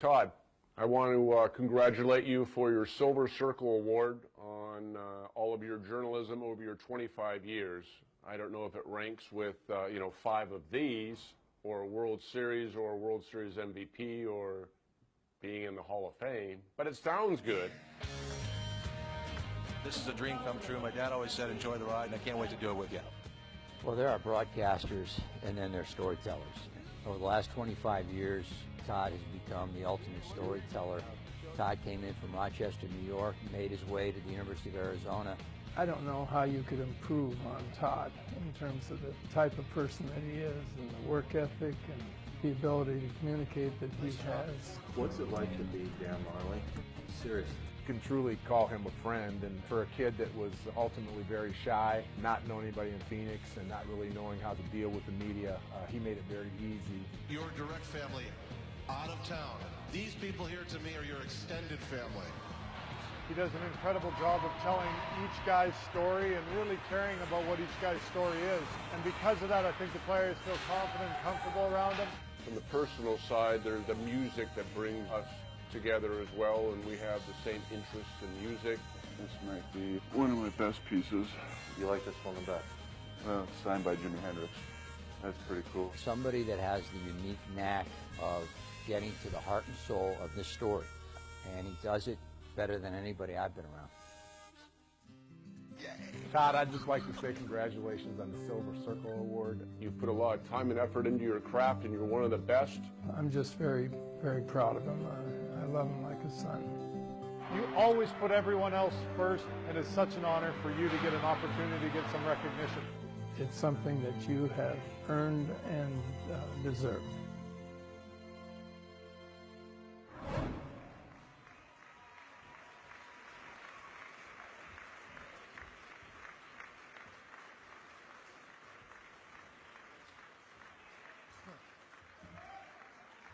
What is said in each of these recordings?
Todd, I want to congratulate you for your Silver Circle Award on all of your journalism over your 25 years. I don't know if it ranks with, 5 of these, or a World Series, or a World Series MVP, or being in the Hall of Fame, but it sounds good. This is a dream come true. My dad always said, enjoy the ride, and I can't wait to do it with you. Well, there are broadcasters, and then there are storytellers. Over the last 25 years, Todd has become the ultimate storyteller. Todd came in from Rochester, New York, made his way to the University of Arizona. I don't know how you could improve on Todd in terms of the type of person that he is and the work ethic and the ability to communicate that he has. What's it like to be Dan Marley? Seriously. You can truly call him a friend, and for a kid that was ultimately very shy, not knowing anybody in Phoenix and not really knowing how to deal with the media, he made it very easy. Your direct family out of town. These people here to me are your extended family. He does an incredible job of telling each guy's story and really caring about what each guy's story is. And because of that, I think the players feel confident and comfortable around him. From the personal side, there's the music that brings us together as well, and we have the same interests in music. This might be one of my best pieces. You like this one the best? Well, signed by Jimi Hendrix. That's pretty cool. Somebody that has the unique knack of getting to the heart and soul of this story, and he does it better than anybody I've been around. Todd, I'd just like to say congratulations on the Silver Circle Award. You've put a lot of time and effort into your craft, and you're one of the best. I'm just very, very proud of him. I love him like a son. You always put everyone else first, and it's such an honor for you to get an opportunity to get some recognition. It's something that you have earned and deserved.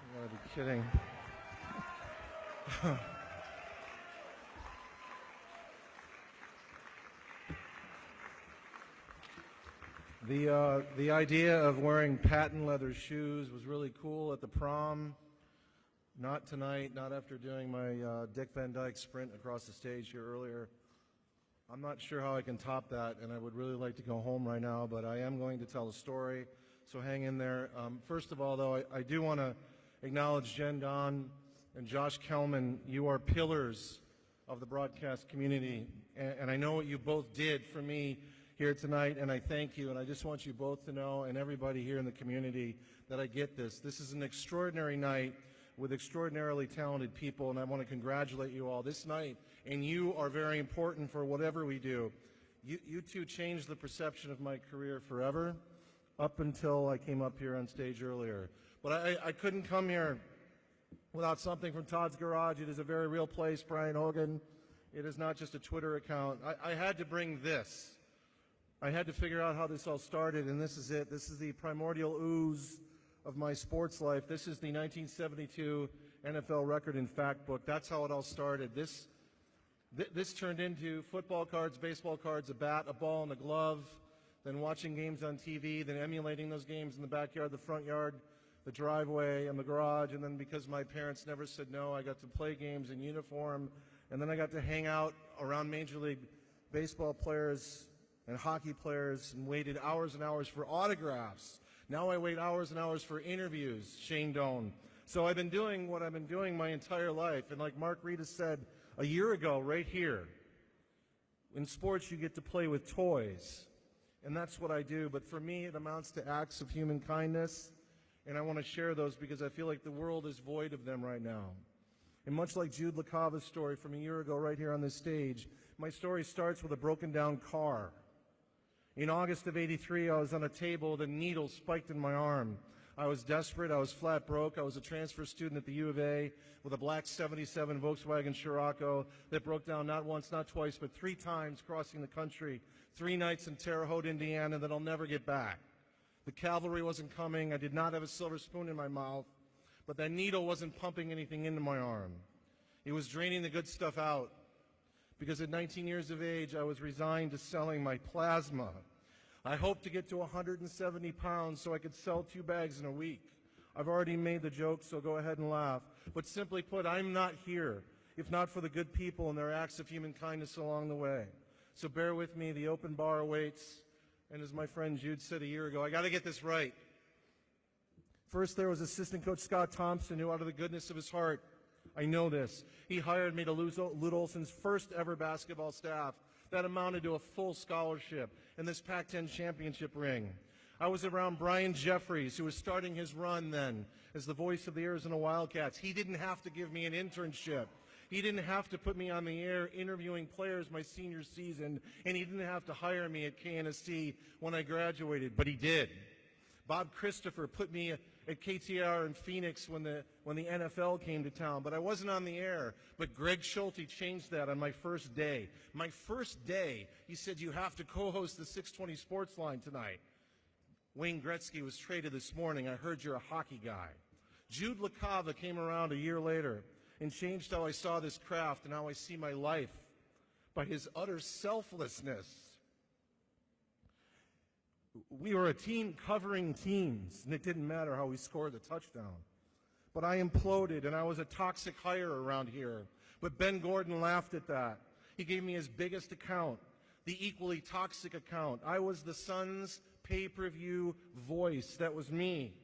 You gotta be kidding. The idea of wearing patent leather shoes was really cool at the prom. Not tonight, not after doing my Dick Van Dyke sprint across the stage here earlier. I'm not sure how I can top that, and I would really like to go home right now, but I am going to tell a story, so hang in there. First of all, though, I do want to acknowledge Jen Don and Josh Kellman. You are pillars of the broadcast community, and I know what you both did for me here tonight, and I thank you, and I just want you both to know, and everybody here in the community, that I get this. This is an extraordinary night with extraordinarily talented people, and I want to congratulate you all this night, and you are very important for whatever we do. You two changed the perception of my career forever, up until I came up here on stage earlier. But I couldn't come here without something from Todd's Garage. It is a very real place, Brian Hogan. It is not just a Twitter account. I had to bring this. I had to figure out how this all started, and this is it. This is the primordial ooze of my sports life. This is the 1972 NFL record and fact book. That's how it all started. This turned into football cards, baseball cards, a bat, a ball, and a glove, then watching games on TV, then emulating those games in the backyard, the front yard, the driveway, and the garage, and then because my parents never said no, I got to play games in uniform, and then I got to hang out around Major League Baseball players and hockey players and waited hours and hours for autographs. Now I wait hours and hours for interviews, Shane Doan. So I've been doing what I've been doing my entire life, and like Mark Reed has said a year ago right here, in sports you get to play with toys, and that's what I do. But for me it amounts to acts of human kindness, and I want to share those because I feel like the world is void of them right now. And much like Jude LaCava's story from a year ago right here on this stage, my story starts with a broken down car. In August of '83, I was on a table with a needle spiked in my arm. I was desperate, I was flat broke, I was a transfer student at the U of A with a black '77 Volkswagen Scirocco that broke down not once, not twice, but 3 times crossing the country, 3 nights in Terre Haute, Indiana that I'll never get back. The cavalry wasn't coming, I did not have a silver spoon in my mouth, but that needle wasn't pumping anything into my arm. It was draining the good stuff out. Because at 19 years of age, I was resigned to selling my plasma. I hoped to get to 170 pounds so I could sell 2 bags in a week. I've already made the joke, so go ahead and laugh. But simply put, I'm not here if not for the good people and their acts of human kindness along the way. So bear with me, the open bar awaits. And as my friend Jude said a year ago, I got to get this right. First, there was assistant coach Scott Thompson, who out of the goodness of his heart, I know this, he hired me to Lute Olson's first ever basketball staff. That amounted to a full scholarship and this Pac-10 championship ring. I was around Brian Jeffries, who was starting his run then as the voice of the Arizona Wildcats. He didn't have to give me an internship. He didn't have to put me on the air interviewing players my senior season, and he didn't have to hire me at KNST when I graduated, but he did. Bob Christopher put me at KTR in Phoenix when the NFL came to town, but I wasn't on the air. But Greg Schulte changed that on my first day. My first day, he said, you have to co-host the 620 Sports Line tonight. Wayne Gretzky was traded this morning. I heard you're a hockey guy. Jude LaCava came around a year later and changed how I saw this craft and how I see my life by his utter selflessness. We were a team covering teams, and it didn't matter how we scored the touchdown. But I imploded, and I was a toxic hire around here. But Ben Gordon laughed at that. He gave me his biggest account, the equally toxic account. I was the Suns' pay-per-view voice. That was me.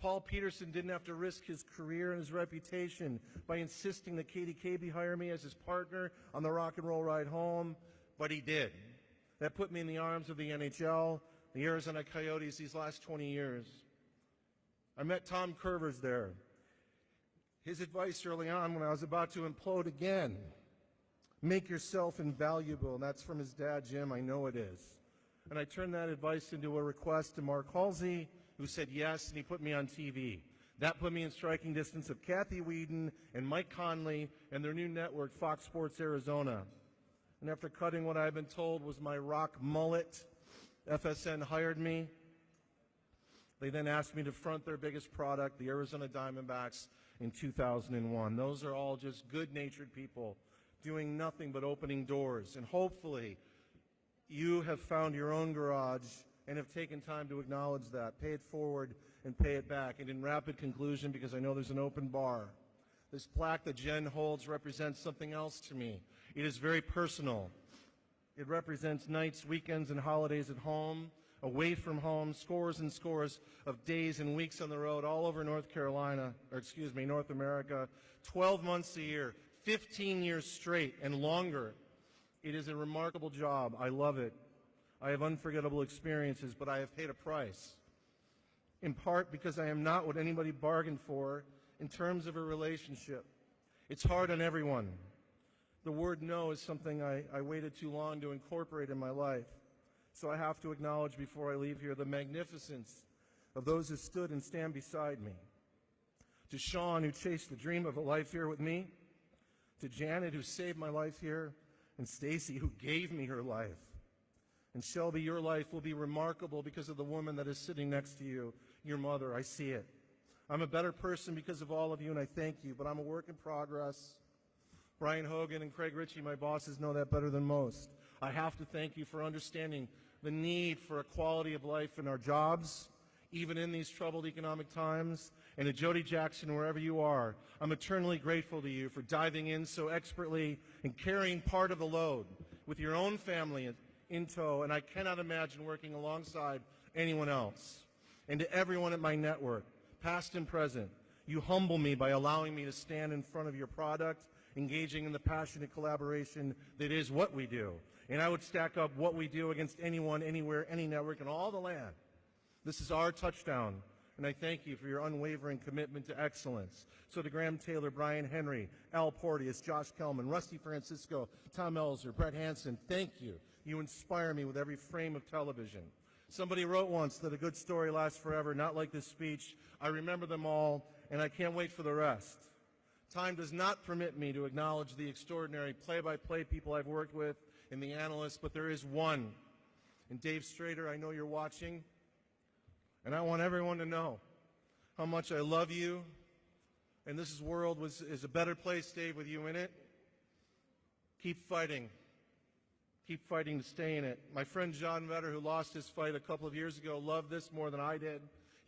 Paul Peterson didn't have to risk his career and his reputation by insisting that Katie Cabey hire me as his partner on the rock and roll ride home, but he did. That put me in the arms of the NHL, the Arizona Coyotes these last 20 years. I met Tom Curvers there. His advice early on when I was about to implode again, make yourself invaluable, and that's from his dad, Jim, I know it is. And I turned that advice into a request to Mark Halsey, who said yes, and he put me on TV. That put me in striking distance of Kathy Whedon and Mike Conley and their new network, Fox Sports Arizona. And after cutting what I've been told was my rock mullet, FSN hired me. They then asked me to front their biggest product, the Arizona Diamondbacks, in 2001. Those are all just good-natured people doing nothing but opening doors. And hopefully, you have found your own garage and have taken time to acknowledge that. Pay it forward and pay it back. And in rapid conclusion, because I know there's an open bar, this plaque that Jen holds represents something else to me. It is very personal. It represents nights, weekends, and holidays at home, away from home, scores and scores of days and weeks on the road all over North America, 12 months a year, 15 years straight and longer. It is a remarkable job. I love it. I have unforgettable experiences, but I have paid a price, in part because I am not what anybody bargained for in terms of a relationship. It's hard on everyone. The word no is something I waited too long to incorporate in my life. So I have to acknowledge before I leave here the magnificence of those who stood and stand beside me. To Sean, who chased the dream of a life here with me. To Janet, who saved my life here. And Stacy, who gave me her life. And Shelby, your life will be remarkable because of the woman that is sitting next to you, your mother. I see it. I'm a better person because of all of you, and I thank you, but I'm a work in progress. Brian Hogan and Craig Ritchie, my bosses, know that better than most. I have to thank you for understanding the need for a quality of life in our jobs, even in these troubled economic times. And to Jody Jackson, wherever you are, I'm eternally grateful to you for diving in so expertly and carrying part of the load with your own family in tow, and I cannot imagine working alongside anyone else. And to everyone at my network, past and present, you humble me by allowing me to stand in front of your product, engaging in the passionate collaboration that is what we do. And I would stack up what we do against anyone, anywhere, any network in all the land. This is our touchdown, and I thank you for your unwavering commitment to excellence. So to Graham Taylor, Brian Henry, Al Porteous, Josh Kellman, Rusty Francisco, Tom Elzer, Brett Hansen, thank you. You inspire me with every frame of television. Somebody wrote once that a good story lasts forever, not like this speech. I remember them all, and I can't wait for the rest. Time does not permit me to acknowledge the extraordinary play-by-play people I've worked with and the analysts, but there is one. And Dave Strader, I know you're watching, and I want everyone to know how much I love you, and this world is a better place, Dave, with you in it. Keep fighting. Keep fighting to stay in it. My friend John Vetter, who lost his fight a couple of years ago, loved this more than I did.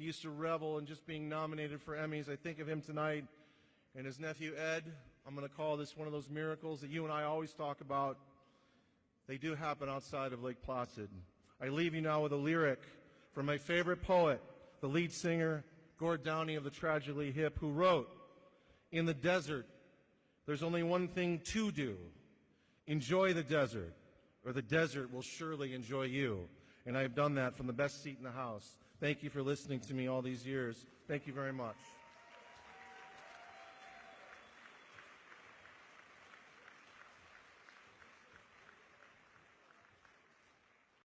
He used to revel in just being nominated for Emmys. I think of him tonight and his nephew Ed. I'm going to call this one of those miracles that you and I always talk about. They do happen outside of Lake Placid. I leave you now with a lyric from my favorite poet, the lead singer, Gord Downie of the Tragically Hip, who wrote, "In the desert, there's only one thing to do. Enjoy the desert, or the desert will surely enjoy you." And I've done that from the best seat in the house. Thank you for listening to me all these years. Thank you very much.